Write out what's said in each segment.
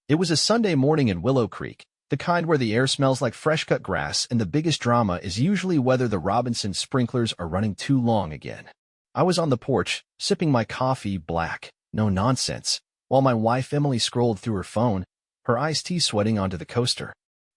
It was a Sunday morning in Willow Creek, the kind where the air smells like fresh-cut grass and the biggest drama is usually whether the Robinson sprinklers are running too long again. I was on the porch, sipping my coffee black, no nonsense, while my wife Emily scrolled through her phone, her iced tea sweating onto the coaster.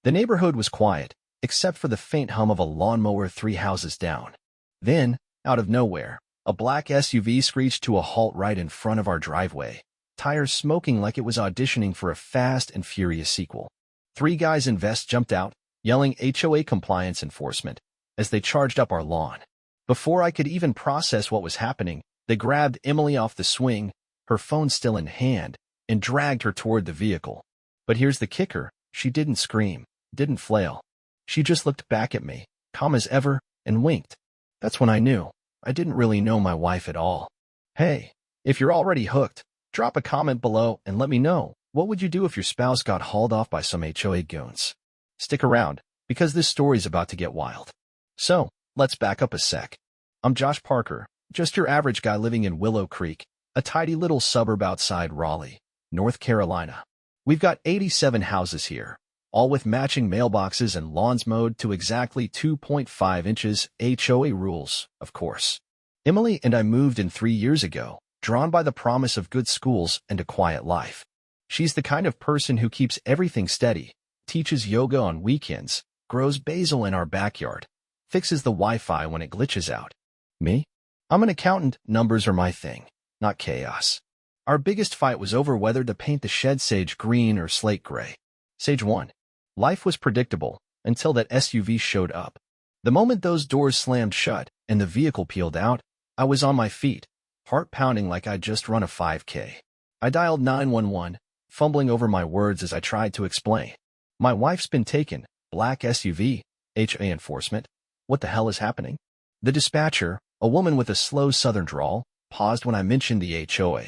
The neighborhood was quiet, except for the faint hum of a lawnmower 3 houses down. Then, out of nowhere, a black SUV screeched to a halt right in front of our driveway, tires smoking like it was auditioning for a Fast and Furious sequel. 3 guys in vests jumped out, yelling HOA compliance enforcement, as they charged up our lawn. Before I could even process what was happening, they grabbed Emily off the swing, her phone still in hand, and dragged her toward the vehicle. But here's the kicker, she didn't scream, didn't flail. She just looked back at me, calm as ever, and winked. That's when I knew. I didn't really know my wife at all. Hey, if you're already hooked, drop a comment below and let me know. What would you do if your spouse got hauled off by some HOA goons? Stick around, because this story's about to get wild. So, let's back up a sec. I'm Josh Parker, just your average guy living in Willow Creek, a tidy little suburb outside Raleigh, North Carolina. We've got 87 houses here, all with matching mailboxes and lawns mowed to exactly 2.5 inches, HOA rules, of course. Emily and I moved in 3 years ago, drawn by the promise of good schools and a quiet life. She's the kind of person who keeps everything steady, teaches yoga on weekends, grows basil in our backyard, fixes the Wi-Fi when it glitches out. Me? I'm an accountant, numbers are my thing, not chaos. Our biggest fight was over whether to paint the shed sage green or slate gray. Sage 1. Life was predictable, until that SUV showed up. The moment those doors slammed shut and the vehicle peeled out, I was on my feet, heart pounding like I'd just run a 5K. I dialed 911, fumbling over my words as I tried to explain. My wife's been taken, black SUV, HOA enforcement. What the hell is happening? The dispatcher, a woman with a slow southern drawl, paused when I mentioned the HOA.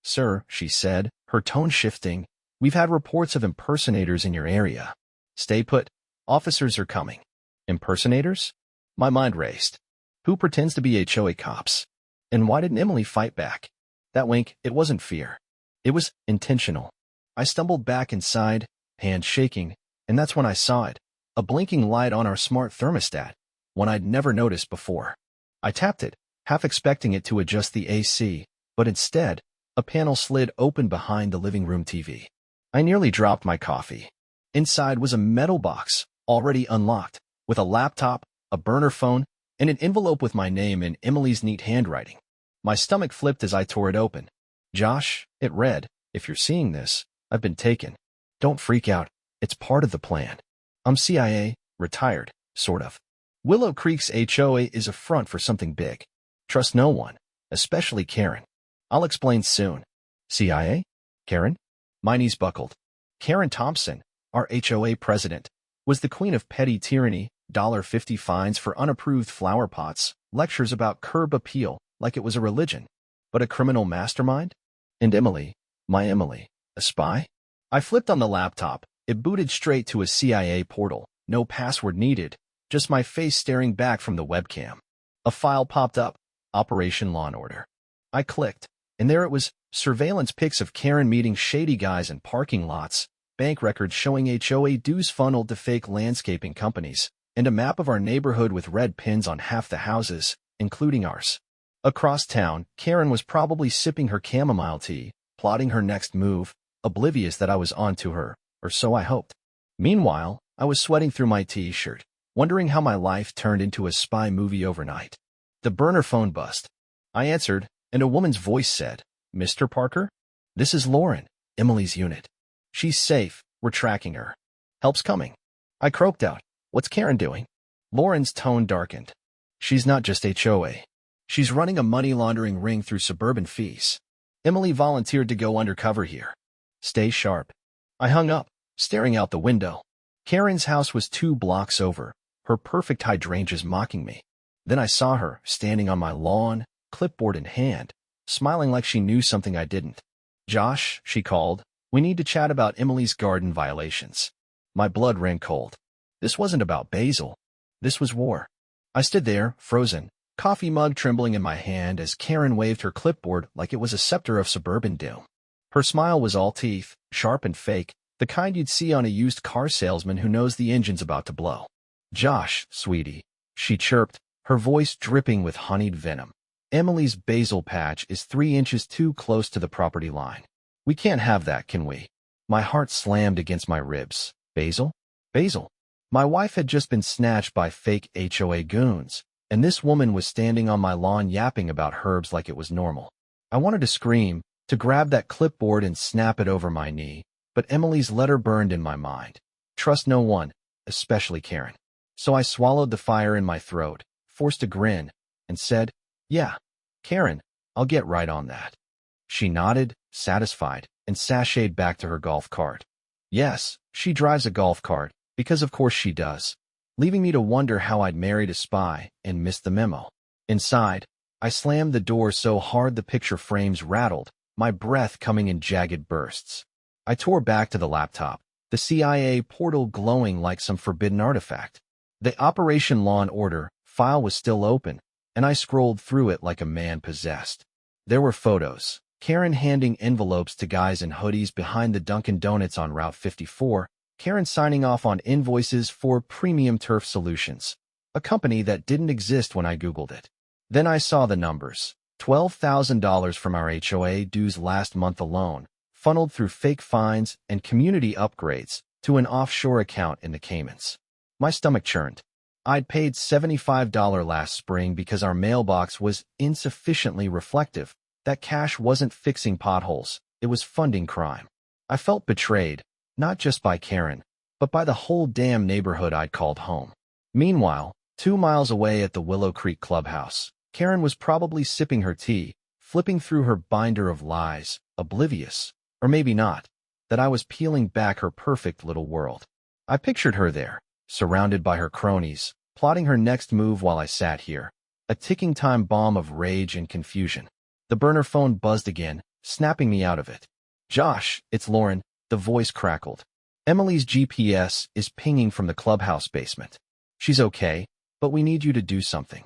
Sir, she said, her tone shifting, we've had reports of impersonators in your area. Stay put. Officers are coming. Impersonators? My mind raced. Who pretends to be HOA cops? And why didn't Emily fight back? That wink, it wasn't fear. It was intentional. I stumbled back inside, hand shaking, and that's when I saw it, a blinking light on our smart thermostat, one I'd never noticed before. I tapped it, half expecting it to adjust the AC, but instead, a panel slid open behind the living room TV. I nearly dropped my coffee. Inside was a metal box, already unlocked, with a laptop, a burner phone, and an envelope with my name in Emily's neat handwriting. My stomach flipped as I tore it open. Josh, it read, if you're seeing this, I've been taken. Don't freak out, it's part of the plan. I'm CIA, retired, sort of. Willow Creek's HOA is a front for something big. Trust no one, especially Karen. I'll explain soon. CIA? Karen? My knees buckled. Karen Thompson, our HOA president, was the queen of petty tyranny, $50 fines for unapproved flower pots, lectures about curb appeal like it was a religion. But a criminal mastermind? And Emily, my Emily, a spy? I flipped on the laptop. It booted straight to a CIA portal. No password needed, just my face staring back from the webcam. A file popped up, Operation Law and Order. I clicked, and there it was, surveillance pics of Karen meeting shady guys in parking lots, bank records showing HOA dues funneled to fake landscaping companies, and a map of our neighborhood with red pins on half the houses, including ours. Across town, Karen was probably sipping her chamomile tea, plotting her next move, oblivious that I was on to her, or so I hoped. Meanwhile, I was sweating through my t-shirt, wondering how my life turned into a spy movie overnight. The burner phone buzzed. I answered, and a woman's voice said, Mr. Parker? This is Lauren, Emily's unit. She's safe, we're tracking her. Help's coming. I croaked out, what's Karen doing? Lauren's tone darkened. She's not just HOA. She's running a money laundering ring through suburban fees. Emily volunteered to go undercover here. Stay sharp. I hung up, staring out the window. Karen's house was 2 blocks over, her perfect hydrangeas mocking me. Then I saw her, standing on my lawn, clipboard in hand, smiling like she knew something I didn't. Josh, she called, we need to chat about Emily's garden violations. My blood ran cold. This wasn't about basil. This was war. I stood there, frozen, coffee mug trembling in my hand as Karen waved her clipboard like it was a scepter of suburban doom. Her smile was all teeth, sharp and fake, The kind you'd see on a used car salesman who knows the engine's about to blow. "Josh, sweetie," she chirped, her voice dripping with honeyed venom. "Emily's basil patch is 3 inches too close to the property line. We can't have that, can we?" My heart slammed against my ribs. Basil? Basil. My wife had just been snatched by fake HOA goons, and this woman was standing on my lawn yapping about herbs like it was normal. I wanted to scream, to grab that clipboard and snap it over my knee, but Emily's letter burned in my mind. Trust no one, especially Karen. So I swallowed the fire in my throat, forced a grin, and said, "Yeah, Karen, I'll get right on that." She nodded, satisfied, and sashayed back to her golf cart. Yes, she drives a golf cart, because of course she does, leaving me to wonder how I'd married a spy and missed the memo. Inside, I slammed the door so hard the picture frames rattled, my breath coming in jagged bursts. I tore back to the laptop, the CIA portal glowing like some forbidden artifact. The Operation Law and Order file was still open, and I scrolled through it like a man possessed. There were photos. Karen handing envelopes to guys in hoodies behind the Dunkin' Donuts on Route 54, Karen signing off on invoices for Premium Turf Solutions, a company that didn't exist when I Googled it. Then I saw the numbers. $12,000 from our HOA dues last month alone, funneled through fake fines and community upgrades to an offshore account in the Caymans. My stomach churned. I'd paid $75 last spring because our mailbox was insufficiently reflective. That cash wasn't fixing potholes, it was funding crime. I felt betrayed, not just by Karen, but by the whole damn neighborhood I'd called home. Meanwhile, 2 miles away at the Willow Creek clubhouse, Karen was probably sipping her tea, flipping through her binder of lies, oblivious, or maybe not, that I was peeling back her perfect little world. I pictured her there, surrounded by her cronies, plotting her next move while I sat here, a ticking time bomb of rage and confusion. The burner phone buzzed again, snapping me out of it. "Josh, it's Lauren," the voice crackled. "Emily's GPS is pinging from the clubhouse basement. She's okay, but we need you to do something."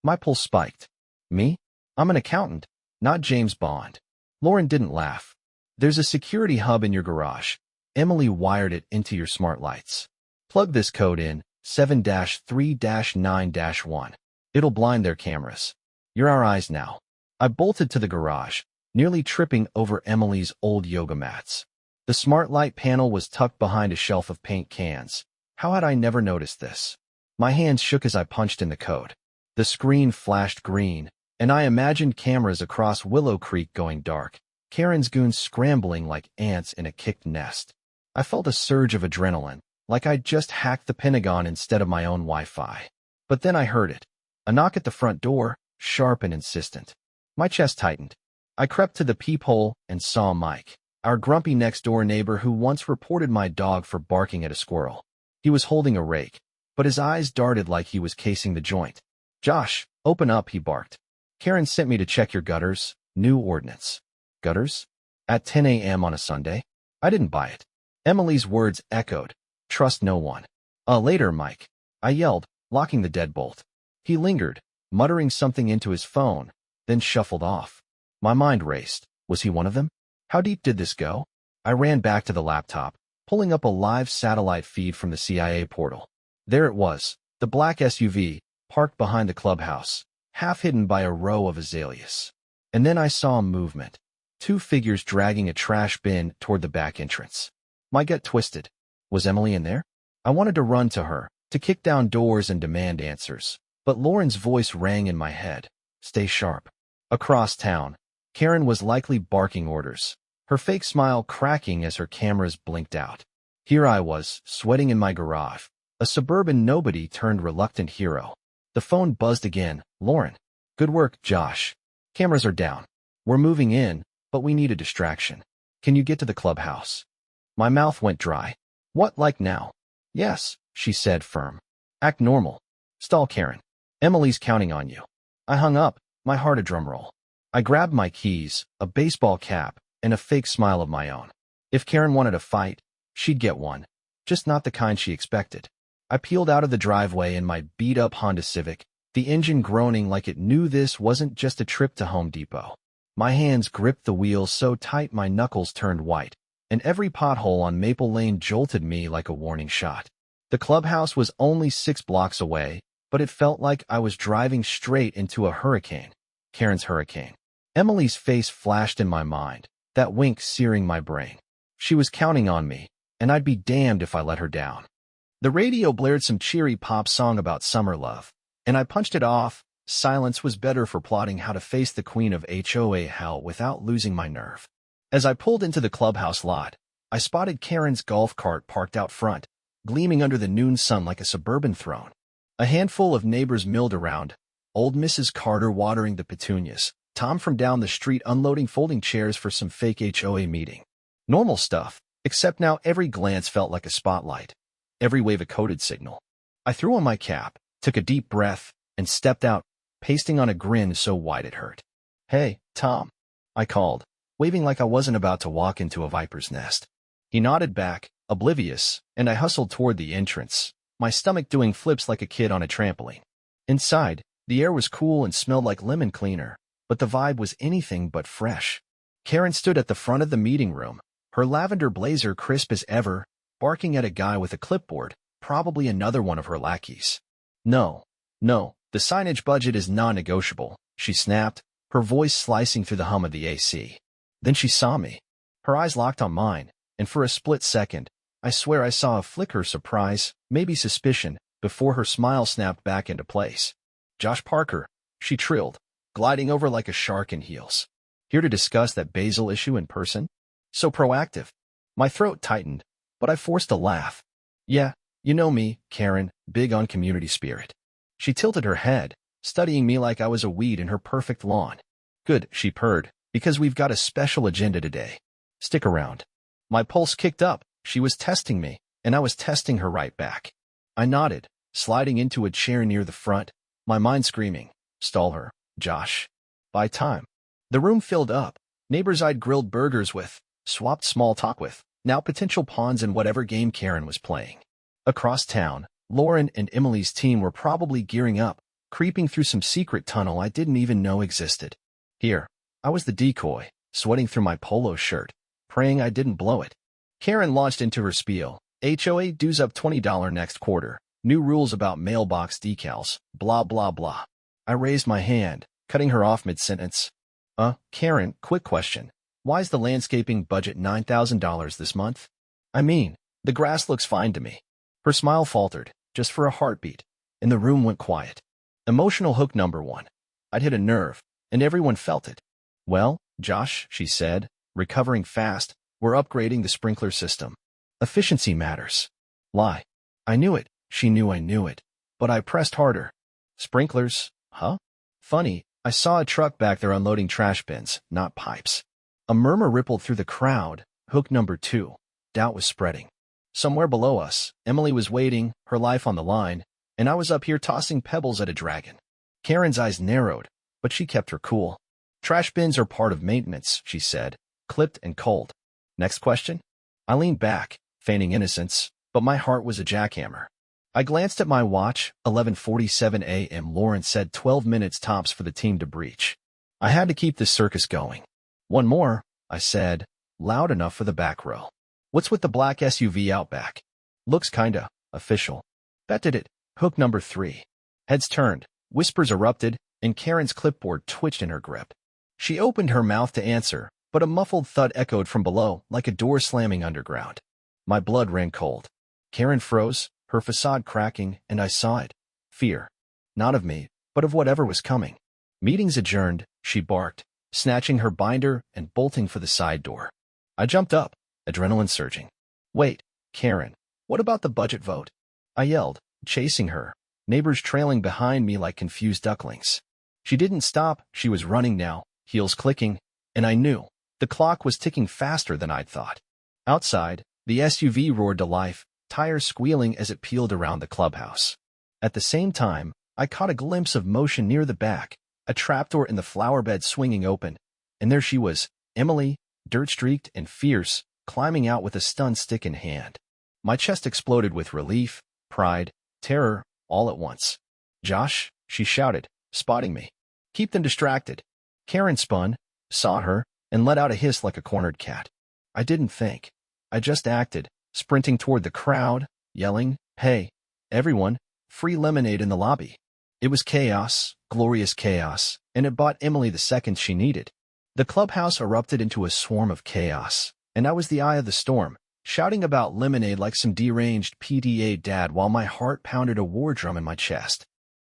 My pulse spiked. "Me? I'm an accountant, not James Bond." Lauren didn't laugh. "There's a security hub in your garage. Emily wired it into your smart lights. Plug this code in, 7-3-9-1. It'll blind their cameras. You're our eyes now." I bolted to the garage, nearly tripping over Emily's old yoga mats. The smart light panel was tucked behind a shelf of paint cans. How had I never noticed this? My hands shook as I punched in the code. The screen flashed green, and I imagined cameras across Willow Creek going dark, Karen's goons scrambling like ants in a kicked nest. I felt a surge of adrenaline, like I'd just hacked the Pentagon instead of my own Wi-Fi. But then I heard it. A knock at the front door, sharp and insistent. My chest tightened. I crept to the peephole and saw Mike, our grumpy next-door neighbor who once reported my dog for barking at a squirrel. He was holding a rake, but his eyes darted like he was casing the joint. "Josh, open up," he barked. "Karen sent me to check your gutters. New ordinance." Gutters? At 10 a.m. on a Sunday? I didn't buy it. Emily's words echoed. "Trust no one." Later, Mike," I yelled, locking the deadbolt. He lingered, muttering something into his phone, then shuffled off. My mind raced. Was he one of them? How deep did this go? I ran back to the laptop, pulling up a live satellite feed from the CIA portal. There it was, the black SUV, parked behind the clubhouse, half hidden by a row of azaleas. And then I saw movement. 2 figures dragging a trash bin toward the back entrance. My gut twisted. Was Emily in there? I wanted to run to her, to kick down doors and demand answers. But Lauren's voice rang in my head. "Stay sharp." Across town, Karen was likely barking orders, her fake smile cracking as her cameras blinked out. Here I was, sweating in my garage, a suburban nobody turned reluctant hero. The phone buzzed again. "Lauren." "Good work, Josh. Cameras are down. We're moving in, but we need a distraction. Can you get to the clubhouse?" My mouth went dry. "What, like now?" "Yes," she said, firm. "Act normal. Stall Karen. Emily's counting on you." I hung up, my heart a drumroll. I grabbed my keys, a baseball cap, and a fake smile of my own. If Karen wanted a fight, she'd get one, just not the kind she expected. I peeled out of the driveway in my beat-up Honda Civic, the engine groaning like it knew this wasn't just a trip to Home Depot. My hands gripped the wheel so tight my knuckles turned white, and every pothole on Maple Lane jolted me like a warning shot. The clubhouse was only 6 blocks away, but it felt like I was driving straight into a hurricane. Karen's hurricane. Emily's face flashed in my mind, that wink searing my brain. She was counting on me, and I'd be damned if I let her down. The radio blared some cheery pop song about summer love, and I punched it off. Silence was better for plotting how to face the queen of HOA hell without losing my nerve. As I pulled into the clubhouse lot, I spotted Karen's golf cart parked out front, gleaming under the noon sun like a suburban throne. A handful of neighbors milled around, old Mrs. Carter watering the petunias, Tom from down the street unloading folding chairs for some fake HOA meeting. Normal stuff, except now every glance felt like a spotlight, every wave a coded signal. I threw on my cap, took a deep breath, and stepped out, pasting on a grin so wide it hurt. "Hey, Tom," I called, waving like I wasn't about to walk into a viper's nest. He nodded back, oblivious, and I hustled toward the entrance, my stomach doing flips like a kid on a trampoline. Inside, the air was cool and smelled like lemon cleaner, but the vibe was anything but fresh. Karen stood at the front of the meeting room, her lavender blazer crisp as ever, barking at a guy with a clipboard, probably another one of her lackeys. No, the signage budget is non-negotiable," she snapped, her voice slicing through the hum of the AC. Then she saw me. Her eyes locked on mine, and for a split second, I swear I saw a flicker of surprise, maybe suspicion, before her smile snapped back into place. "Josh Parker," she trilled, gliding over like a shark in heels. "Here to discuss that Basil issue in person? So proactive." My throat tightened, but I forced a laugh. "Yeah, you know me, Karen, big on community spirit." She tilted her head, studying me like I was a weed in her perfect lawn. "Good," she purred, "because we've got a special agenda today. Stick around." My pulse kicked up. She was testing me, and I was testing her right back. I nodded, sliding into a chair near the front, my mind screaming, "Stall her, Josh. Buy time." The room filled up. Neighbors I'd grilled burgers with, swapped small talk with, now potential pawns in whatever game Karen was playing. Across town, Lauren and Emily's team were probably gearing up, creeping through some secret tunnel I didn't even know existed. Here, I was the decoy, sweating through my polo shirt, praying I didn't blow it. Karen launched into her spiel. "HOA dues up $20 next quarter. New rules about mailbox decals. Blah, blah, blah." I raised my hand, cutting her off mid-sentence. Karen, quick question. Why is the landscaping budget $9,000 this month? I mean, the grass looks fine to me." Her smile faltered, just for a heartbeat, and the room went quiet. Emotional hook number 1. I'd hit a nerve, and everyone felt it. "Well, Josh," she said, recovering fast, "we're upgrading the sprinkler system. Efficiency matters." Lie. I knew it, she knew I knew it, but I pressed harder. "Sprinklers, huh? Funny, I saw a truck back there unloading trash bins, not pipes." A murmur rippled through the crowd. Hook number 2. Doubt was spreading. Somewhere below us, Emily was waiting, her life on the line, and I was up here tossing pebbles at a dragon. Karen's eyes narrowed, but she kept her cool. "Trash bins are part of maintenance," she said, clipped and cold. "Next question?" I leaned back, feigning innocence, but my heart was a jackhammer. I glanced at my watch, 11:47 a.m. Lauren said 12 minutes tops for the team to breach. I had to keep this circus going. "One more," I said, loud enough for the back row. "What's with the black SUV out back? Looks kinda official." That did it. Hook number 3. Heads turned, whispers erupted, and Karen's clipboard twitched in her grip. She opened her mouth to answer, but a muffled thud echoed from below like a door slamming underground. My blood ran cold. Karen froze, her facade cracking, and I saw it. Fear. Not of me, but of whatever was coming. "Meeting's adjourned," she barked, snatching her binder and bolting for the side door. I jumped up, adrenaline surging. "Wait, Karen, what about the budget vote?" I yelled, chasing her, neighbors trailing behind me like confused ducklings. She didn't stop, she was running now, heels clicking, and I knew the clock was ticking faster than I'd thought. Outside, the SUV roared to life, tires squealing as it peeled around the clubhouse. At the same time, I caught a glimpse of motion near the back, a trapdoor in the flower bed swinging open, and there she was, Emily, dirt-streaked and fierce, climbing out with a stun stick in hand. My chest exploded with relief, pride, terror, all at once. "Josh," she shouted, spotting me. "Keep them distracted." Karen spun, saw her, and let out a hiss like a cornered cat. I didn't think. I just acted, sprinting toward the crowd, yelling, "Hey, everyone, free lemonade in the lobby." It was chaos, glorious chaos, and it bought Emily the seconds she needed. The clubhouse erupted into a swarm of chaos, and I was the eye of the storm, shouting about lemonade like some deranged PTA dad while my heart pounded a war drum in my chest.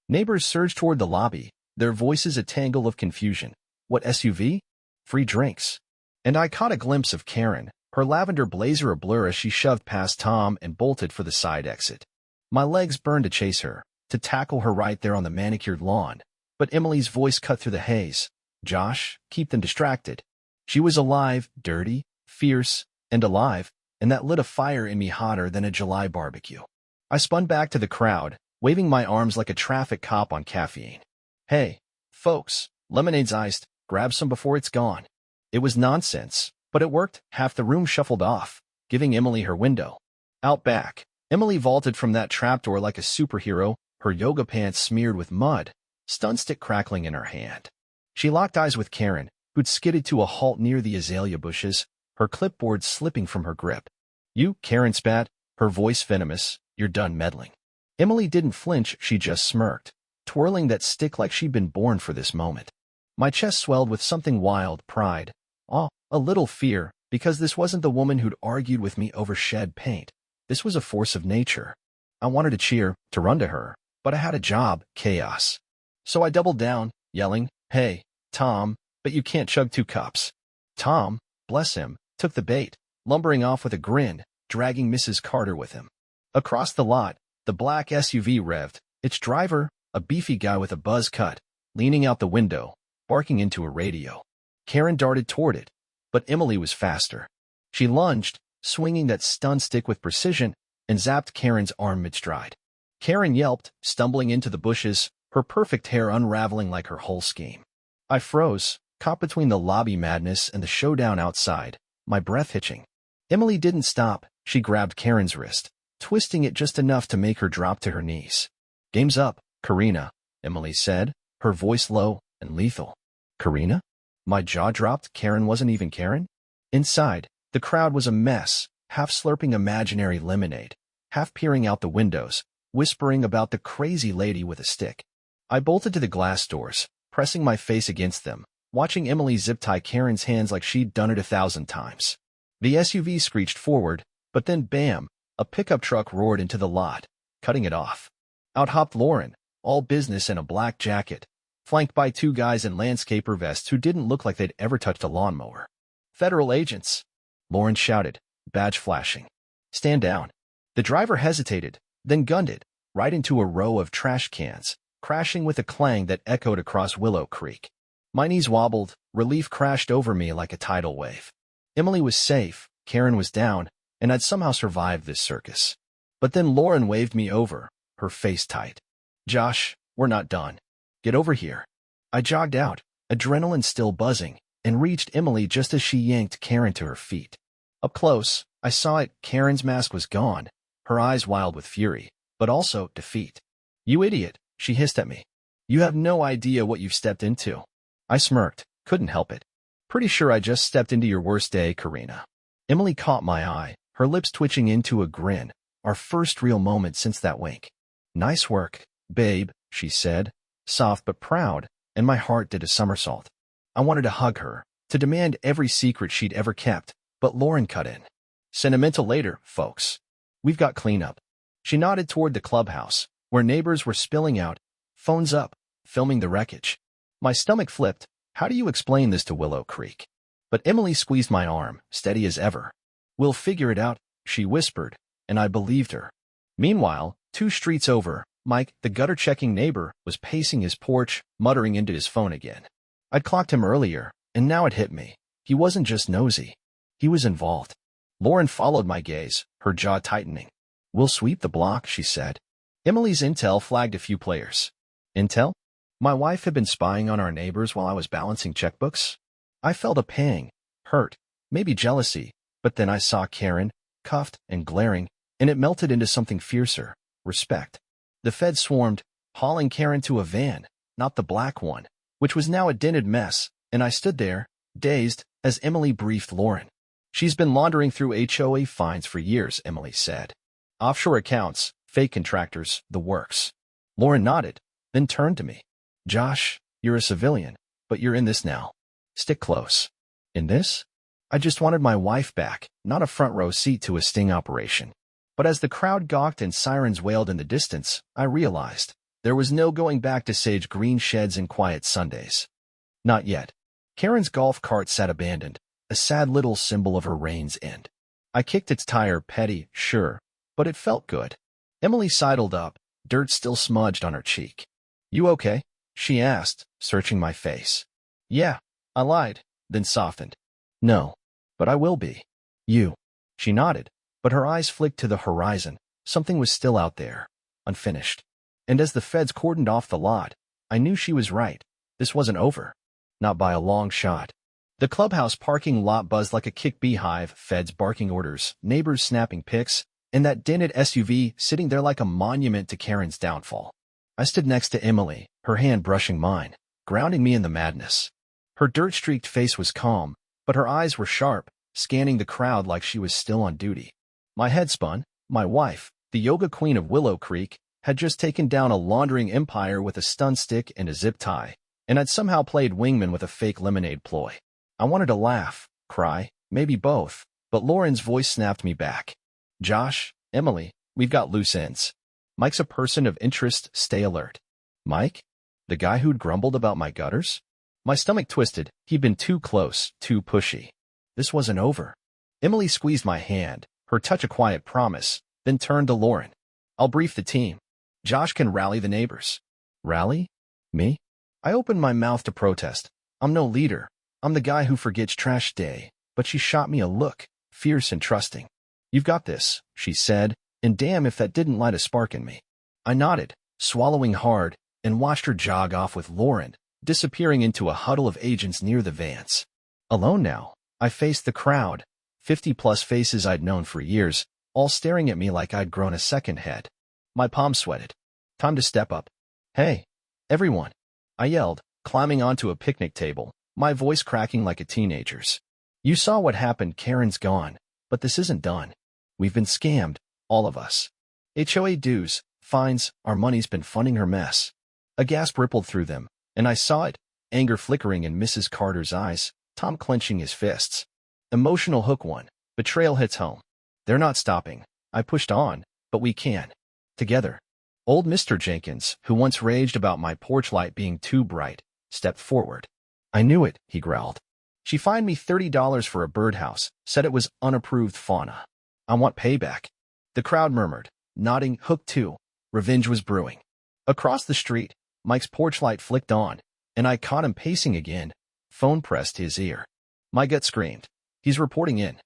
Neighbors surged toward the lobby, their voices a tangle of confusion. What SUV? Free drinks. And I caught a glimpse of Karen, her lavender blazer a blur as she shoved past Tom and bolted for the side exit. My legs burned to chase her, to tackle her right there on the manicured lawn, but Emily's voice cut through the haze. "Josh, keep them distracted." She was alive, dirty, fierce, and alive, and that lit a fire in me hotter than a July barbecue. I spun back to the crowd, waving my arms like a traffic cop on caffeine. "Hey, folks, lemonade's iced, grab some before it's gone." It was nonsense, but it worked. Half the room shuffled off, giving Emily her window. Out back, Emily vaulted from that trapdoor like a superhero, her yoga pants smeared with mud, stun stick crackling in her hand. She locked eyes with Karen, who'd skidded to a halt near the azalea bushes, her clipboard slipping from her grip. "You," Karen spat, her voice venomous, "you're done meddling." Emily didn't flinch, she just smirked, twirling that stick like she'd been born for this moment. My chest swelled with something wild, pride, awe, a little fear, because this wasn't the woman who'd argued with me over shed paint. This was a force of nature. I wanted to cheer, to run to her, but I had a job, chaos. So I doubled down, yelling, "Hey, Tom, but you can't chug 2 cups." Tom, bless him, took the bait, lumbering off with a grin, dragging Mrs. Carter with him. Across the lot, the black SUV revved, its driver, a beefy guy with a buzz cut, leaning out the window, barking into a radio. Karen darted toward it, but Emily was faster. She lunged, swinging that stun stick with precision, and zapped Karen's arm mid-stride. Karen yelped, stumbling into the bushes, her perfect hair unraveling like her whole scheme. I froze, caught between the lobby madness and the showdown outside, my breath hitching. Emily didn't stop. She grabbed Karen's wrist, twisting it just enough to make her drop to her knees. "Game's up, Karina," Emily said, her voice low and lethal. "Karina?" My jaw dropped. Karen wasn't even Karen? Inside, the crowd was a mess, half slurping imaginary lemonade, half peering out the windows, whispering about the crazy lady with a stick. I bolted to the glass doors, pressing my face against them, watching Emily zip-tie Karen's hands like she'd done it 1,000 times. The SUV screeched forward, but then bam, a pickup truck roared into the lot, cutting it off. Out hopped Lauren, all business in a black jacket, flanked by 2 guys in landscaper vests who didn't look like they'd ever touched a lawnmower. "Federal agents," Lauren shouted, badge flashing. "Stand down." The driver hesitated, then gunned it, right into a row of trash cans, crashing with a clang that echoed across Willow Creek. My knees wobbled, relief crashed over me like a tidal wave. Emily was safe, Karen was down, and I'd somehow survived this circus. But then Lauren waved me over, her face tight. "Josh, we're not done. Get over here." I jogged out, adrenaline still buzzing, and reached Emily just as she yanked Karen to her feet. Up close, I saw it. Karen's mask was gone, her eyes wild with fury, but also defeat. "You idiot," she hissed at me. "You have no idea what you've stepped into." I smirked, couldn't help it. "Pretty sure I just stepped into your worst day, Karina." Emily caught my eye, her lips twitching into a grin, our first real moment since that wink. "Nice work, babe," she said, soft but proud, and my heart did a somersault. I wanted to hug her, to demand every secret she'd ever kept, but Lauren cut in. "Sentimental later, folks. We've got cleanup." She nodded toward the clubhouse, where neighbors were spilling out, phones up, filming the wreckage. My stomach flipped. How do you explain this to Willow Creek? But Emily squeezed my arm, steady as ever. "We'll figure it out," she whispered, and I believed her. Meanwhile, 2 streets over, Mike, the gutter-checking neighbor, was pacing his porch, muttering into his phone again. I'd clocked him earlier, and now it hit me. He wasn't just nosy. He was involved. Lauren followed my gaze, her jaw tightening. "We'll sweep the block," she said. Emily's intel flagged a few players. Intel? My wife had been spying on our neighbors while I was balancing checkbooks? I felt a pang, hurt, maybe jealousy, but then I saw Karen, cuffed and glaring, and it melted into something fiercer, respect. The feds swarmed, hauling Karen to a van, not the black one, which was now a dented mess, and I stood there, dazed, as Emily briefed Lauren. She's been laundering through HOA fines for years, Emily said. Offshore accounts, fake contractors, the works. Lauren nodded, then turned to me. Josh, you're a civilian, but you're in this now. Stick close. In this? I just wanted my wife back, not a front row seat to a sting operation. But as the crowd gawked and sirens wailed in the distance, I realized there was no going back to sage green sheds and quiet Sundays. Not yet. Karen's golf cart sat abandoned, a sad little symbol of her reign's end. I kicked its tire, petty, sure, but it felt good. Emily sidled up, dirt still smudged on her cheek. You okay? She asked, searching my face. Yeah, I lied, then softened. No, but I will be. You. She nodded, but her eyes flicked to the horizon. Something was still out there, unfinished. And as the feds cordoned off the lot, I knew she was right. This wasn't over. Not by a long shot. The clubhouse parking lot buzzed like a kick beehive, feds barking orders, neighbors snapping pics, and that dented SUV sitting there like a monument to Karen's downfall. I stood next to Emily, her hand brushing mine, grounding me in the madness. Her dirt-streaked face was calm, but her eyes were sharp, scanning the crowd like she was still on duty. My head spun. My wife, the yoga queen of Willow Creek, had just taken down a laundering empire with a stun stick and a zip tie, and I'd somehow played wingman with a fake lemonade ploy. I wanted to laugh, cry, maybe both, but Lauren's voice snapped me back. Josh, Emily, we've got loose ends. Mike's a person of interest, stay alert. Mike? The guy who'd grumbled about my gutters? My stomach twisted. He'd been too close, too pushy. This wasn't over. Emily squeezed my hand, her touch a quiet promise, then turned to Lauren. I'll brief the team. Josh can rally the neighbors. Rally? Me? I opened my mouth to protest. I'm no leader. I'm the guy who forgets trash day. But she shot me a look, fierce and trusting. You've got this, she said, and damn if that didn't light a spark in me. I nodded, swallowing hard, and watched her jog off with Lauren, disappearing into a huddle of agents near the vans. Alone now, I faced the crowd, 50-plus faces I'd known for years, all staring at me like I'd grown a second head. My palms sweated. Time to step up. Hey, everyone, I yelled, climbing onto a picnic table, my voice cracking like a teenager's. You saw what happened. Karen's gone, but this isn't done. We've been scammed, all of us. HOA dues, fines, our money's been funding her mess. A gasp rippled through them, and I saw it, anger flickering in Mrs. Carter's eyes, Tom clenching his fists. Emotional hook one. Betrayal hits home. They're not stopping. I pushed on, but we can. Together. Old Mr. Jenkins, who once raged about my porch light being too bright, stepped forward. I knew it, he growled. She fined me $30 for a birdhouse, said it was unapproved fauna. I want payback. The crowd murmured, nodding, hook two. Revenge was brewing. Across the street, Mike's porch light flicked on, and I caught him pacing again, phone pressed to his ear. My gut screamed. He's reporting in.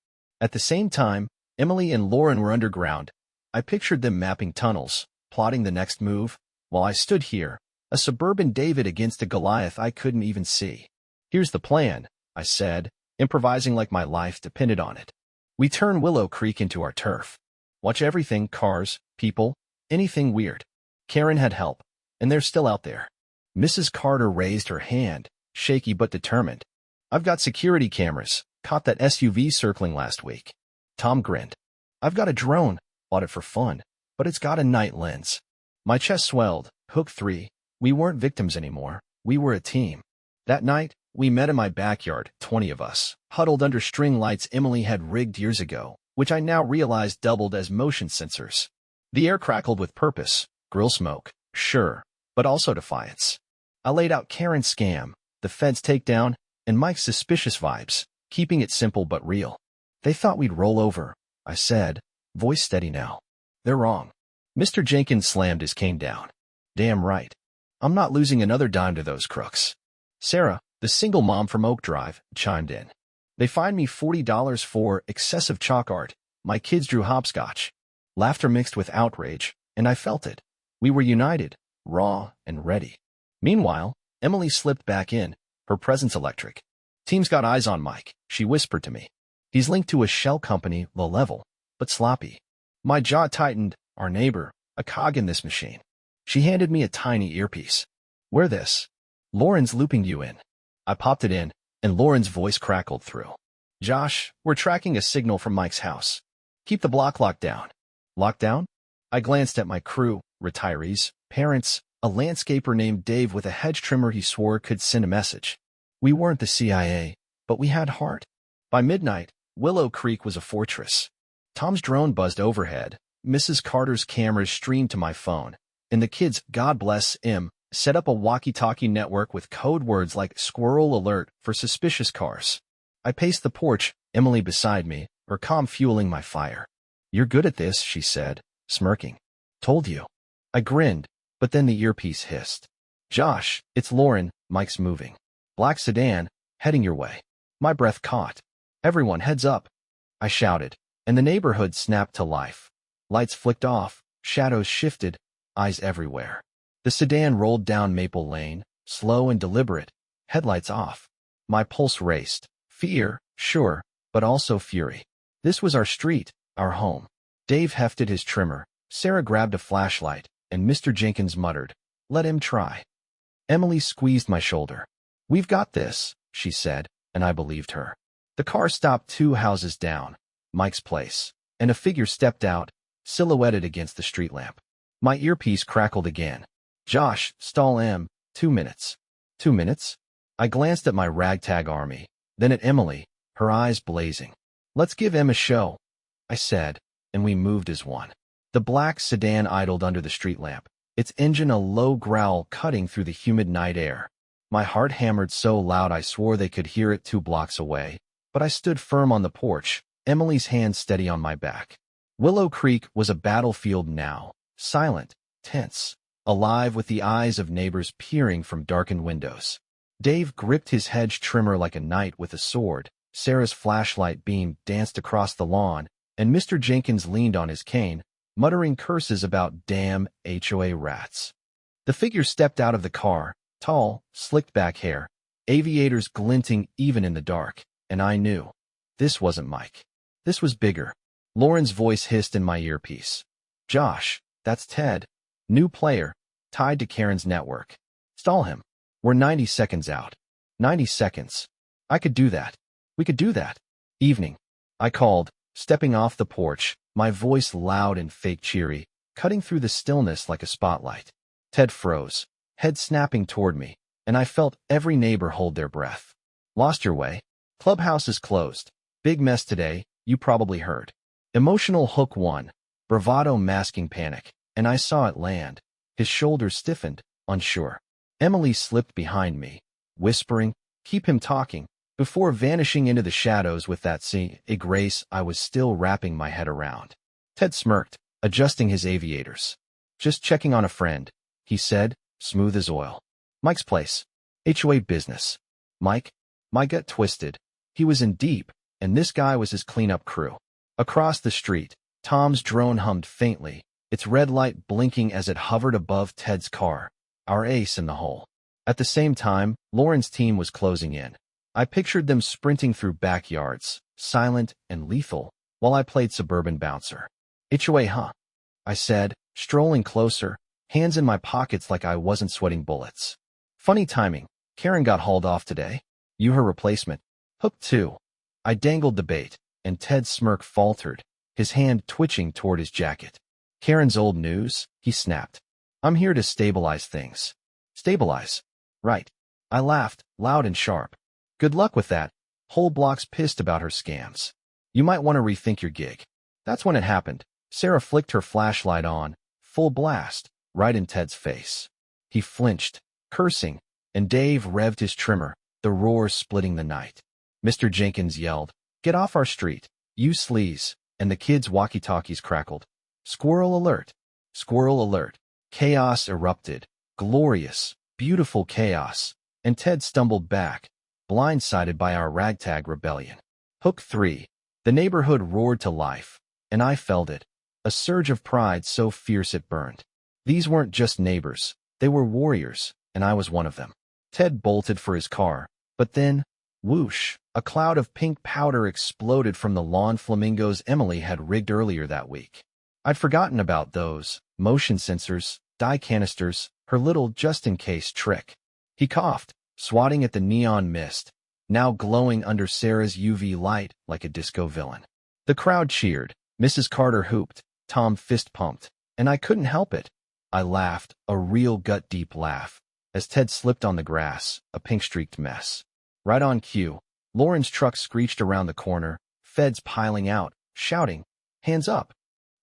At the same time, Emily and Lauren were underground. I pictured them mapping tunnels, plotting the next move, while I stood here, a suburban David against a Goliath I couldn't even see. Here's the plan, I said, improvising like my life depended on it. We turn Willow Creek into our turf. Watch everything, cars, people, anything weird. Karen had help, and they're still out there. Mrs. Carter raised her hand, shaky but determined. I've got security cameras, caught that SUV circling last week. Tom grinned. I've got a drone, bought it for fun, but it's got a night lens. My chest swelled, hook three. We weren't victims anymore, we were a team. That night, we met in my backyard, 20 of us, huddled under string lights Emily had rigged years ago, which I now realized doubled as motion sensors. The air crackled with purpose, grill smoke, sure, but also defiance. I laid out Karen's scam, the feds takedown, and Mike's suspicious vibes, keeping it simple but real. They thought we'd roll over, I said, voice steady now. They're wrong. Mr. Jenkins slammed his cane down. Damn right. I'm not losing another dime to those crooks. Sarah, the single mom from Oak Drive, chimed in. They fined me $40 for excessive chalk art. My kids drew hopscotch. Laughter mixed with outrage, and I felt it. We were united, raw, and ready. Meanwhile, Emily slipped back in, her presence electric. Team's got eyes on Mike, she whispered to me. He's linked to a shell company, low level, but sloppy. My jaw tightened, our neighbor, a cog in this machine. She handed me a tiny earpiece. Wear this. Lauren's looping you in. I popped it in, and Lauren's voice crackled through. Josh, we're tracking a signal from Mike's house. Keep the block locked down. Locked down? I glanced at my crew, retirees, parents, a landscaper named Dave with a hedge trimmer he swore could send a message. We weren't the CIA, but we had heart. By midnight, Willow Creek was a fortress. Tom's drone buzzed overhead, Mrs. Carter's cameras streamed to my phone, and the kids, God bless him, set up a walkie-talkie network with code words like squirrel alert for suspicious cars. I paced the porch, Emily beside me, her comm fueling my fire. You're good at this, she said, smirking. Told you. I grinned, but then the earpiece hissed. Josh, it's Lauren, Mike's moving. Black sedan, heading your way. My breath caught. Everyone, heads up. I shouted, and the neighborhood snapped to life. Lights flicked off, shadows shifted, eyes everywhere. The sedan rolled down Maple Lane, slow and deliberate, headlights off. My pulse raced. Fear, sure, but also fury. This was our street, our home. Dave hefted his trimmer, Sarah grabbed a flashlight, and Mr. Jenkins muttered, let him try. Emily squeezed my shoulder. We've got this, she said, and I believed her. The car stopped 2 houses down, Mike's place, and a figure stepped out, silhouetted against the street lamp. My earpiece crackled again. Josh, stall M, 2 minutes. 2 minutes? I glanced at my ragtag army, then at Emily, her eyes blazing. Let's give him a show, I said, and we moved as one. The black sedan idled under the street lamp, its engine a low growl cutting through the humid night air. My heart hammered so loud I swore they could hear it 2 blocks away, but I stood firm on the porch, Emily's hand steady on my back. Willow Creek was a battlefield now, silent, tense, alive with the eyes of neighbors peering from darkened windows. Dave gripped his hedge trimmer like a knight with a sword, Sarah's flashlight beam danced across the lawn, and Mr. Jenkins leaned on his cane, muttering curses about damn HOA rats. The figure stepped out of the car, tall, slicked-back hair, aviators glinting even in the dark, and I knew. This wasn't Mike. This was bigger. Lauren's voice hissed in my earpiece. Josh, that's Ted. New player, tied to Karen's network. Stall him. We're 90 seconds out. 90 seconds. I could do that. We could do that. Evening. I called, stepping off the porch, my voice loud and fake cheery, cutting through the stillness like a spotlight. Ted froze, head snapping toward me, and I felt every neighbor hold their breath. Lost your way? Clubhouse is closed. Big mess today, you probably heard. Emotional hook 1, bravado masking panic, and I saw it land. His shoulders stiffened, unsure. Emily slipped behind me, whispering, keep him talking, before vanishing into the shadows with that a grace I was still wrapping my head around. Ted smirked, adjusting his aviators. Just checking on a friend, he said, smooth as oil. Mike's place. HOA business. Mike? My gut twisted. He was in deep, and this guy was his cleanup crew. Across the street, Tom's drone hummed faintly, its red light blinking as it hovered above Ted's car, our ace in the hole. At the same time, Lauren's team was closing in. I pictured them sprinting through backyards, silent and lethal, while I played suburban bouncer. HOA, huh? I said, strolling closer, hands in my pockets like I wasn't sweating bullets. Funny timing. Karen got hauled off today. You her replacement. Hook 2. I dangled the bait, and Ted's smirk faltered, his hand twitching toward his jacket. Karen's old news, he snapped. I'm here to stabilize things. Stabilize. Right. I laughed, loud and sharp. Good luck with that. Whole block's pissed about her scams. You might want to rethink your gig. That's when it happened. Sarah flicked her flashlight on, full blast, right in Ted's face. He flinched, cursing, and Dave revved his trimmer, the roar splitting the night. Mr. Jenkins yelled, get off our street, you sleaze, and the kids' walkie-talkies crackled. Squirrel alert! Squirrel alert! Chaos erupted, glorious, beautiful chaos, and Ted stumbled back, blindsided by our ragtag rebellion. Hook 3. The neighborhood roared to life, and I felt it, a surge of pride so fierce it burned. These weren't just neighbors, they were warriors, and I was one of them. Ted bolted for his car, but then, whoosh, a cloud of pink powder exploded from the lawn flamingos Emily had rigged earlier that week. I'd forgotten about those, motion sensors, dye canisters, her little just-in-case trick. He coughed, swatting at the neon mist, now glowing under Sarah's UV light like a disco villain. The crowd cheered, Mrs. Carter hooped, Tom fist-pumped, and I couldn't help it. I laughed, a real gut-deep laugh, as Ted slipped on the grass, a pink-streaked mess. Right on cue, Lauren's truck screeched around the corner, feds piling out, shouting, "Hands up!"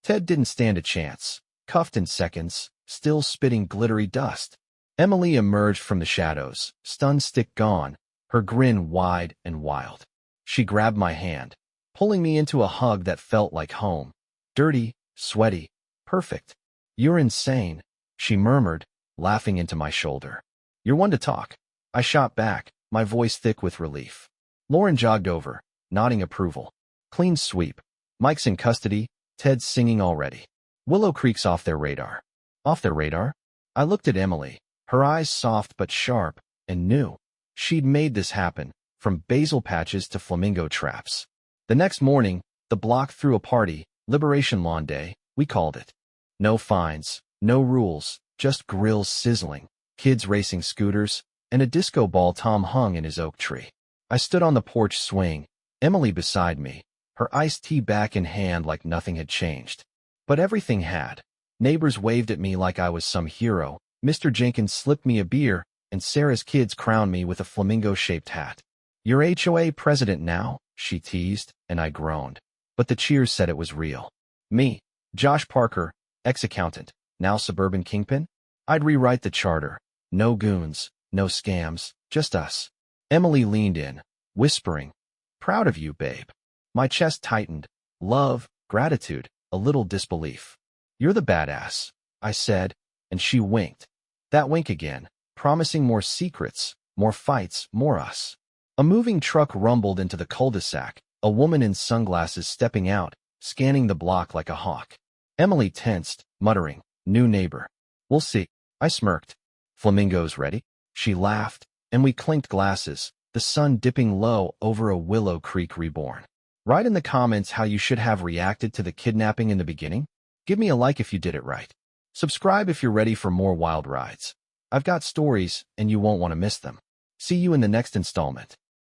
Ted didn't stand a chance, cuffed in seconds, still spitting glittery dust. Emily emerged from the shadows, stun stick gone, her grin wide and wild. She grabbed my hand, pulling me into a hug that felt like home. Dirty, sweaty, perfect. "You're insane," she murmured, laughing into my shoulder. "You're one to talk." I shot back, my voice thick with relief. Lauren jogged over, nodding approval. "Clean sweep. Mike's in custody, Ted's singing already. Willow Creek's off their radar." Off their radar? I looked at Emily, her eyes soft but sharp, and knew. She'd made this happen, from basil patches to flamingo traps. The next morning, the block threw a party, Liberation Lawn Day, we called it. No fines, no rules, just grills sizzling, kids racing scooters, and a disco ball Tom hung in his oak tree. I stood on the porch swing, Emily beside me, her iced tea back in hand like nothing had changed. But everything had. Neighbors waved at me like I was some hero, Mr. Jenkins slipped me a beer, and Sarah's kids crowned me with a flamingo-shaped hat. "You're HOA president now," she teased, and I groaned. But the cheers said it was real. Me, Josh Parker, ex-accountant, now suburban kingpin? I'd rewrite the charter. No goons, no scams, just us. Emily leaned in, whispering, "Proud of you, babe." My chest tightened. Love, gratitude, a little disbelief. "You're the badass," I said, and she winked. That wink again, promising more secrets, more fights, more us. A moving truck rumbled into the cul-de-sac, a woman in sunglasses stepping out, scanning the block like a hawk. Emily tensed, muttering, "New neighbor. We'll see." I smirked. "Flamingos ready?" She laughed, and we clinked glasses, the sun dipping low over a Willow Creek reborn. Write in the comments how you should have reacted to the kidnapping in the beginning. Give me a like if you did it right. Subscribe if you're ready for more wild rides. I've got stories, and you won't want to miss them. See you in the next installment.